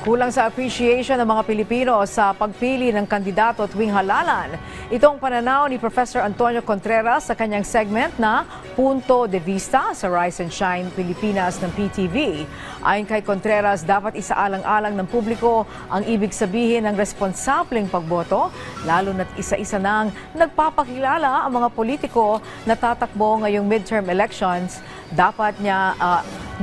Kulang sa appreciation ng mga Pilipino sa pagpili ng kandidato tuwing halalan. Ito ang pananaw ni Professor Antonio Contreras sa kanyang segment na Punto de Vista sa Rise and Shine Pilipinas ng PTV. Ayon kay Contreras, dapat isaalang-alang ng publiko ang ibig sabihin ng responsableng pagboto, lalo na't isa-isa nang nagpapakilala ang mga politiko na tatakbo ngayong midterm elections. Dapat niya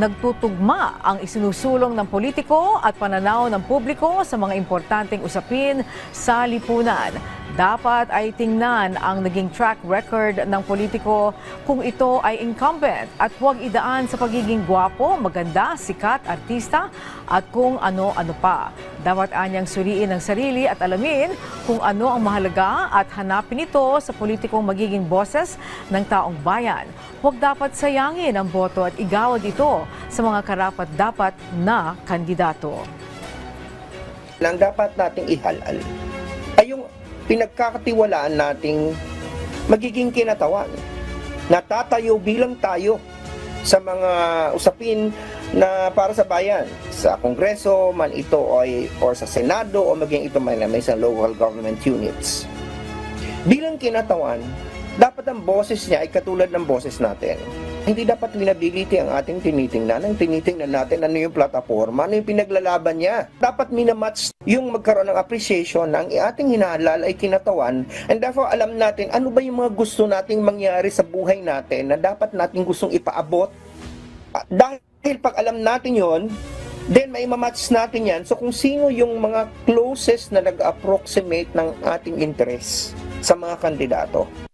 nagtutugma ang isinusulong ng politiko at pananaw ng publiko sa mga importanteng usapin sa lipunan. Dapat ay tingnan ang naging track record ng politiko kung ito ay incumbent at huwag idaan sa pagiging gwapo, maganda, sikat, artista at kung ano-ano pa. Dapat anyang suriin ang sarili at alamin kung ano ang mahalaga at hanapin ito sa politikong magiging boses ng taong bayan. Huwag dapat sayangin ang boto at igawad ito sa mga karapat-dapat na kandidato. Lang dapat nating ihalal ay yung pinagkakatiwalaan nating magiging kinatawan. Natatayo bilang tayo sa mga usapin na para sa bayan. Sa Kongreso man ito or sa Senado o maging ito may sa local government units. Bilang kinatawan, dapat ang boses niya ay katulad ng boses natin. Hindi dapat linability ang ating tinitingnan. Ang tinitingnan natin ano yung plataforma, ano yung pinaglalaban niya. Dapat minamatch yung magkaroon ng appreciation na ang ating hinahalal ay kinatawan. And therefore, alam natin ano ba yung mga gusto nating mangyari sa buhay natin na dapat nating gustong ipaabot. Dahil pag alam natin yon, then may mamatch natin yan. So kung sino yung mga closest na nag-approximate ng ating interest sa mga kandidato.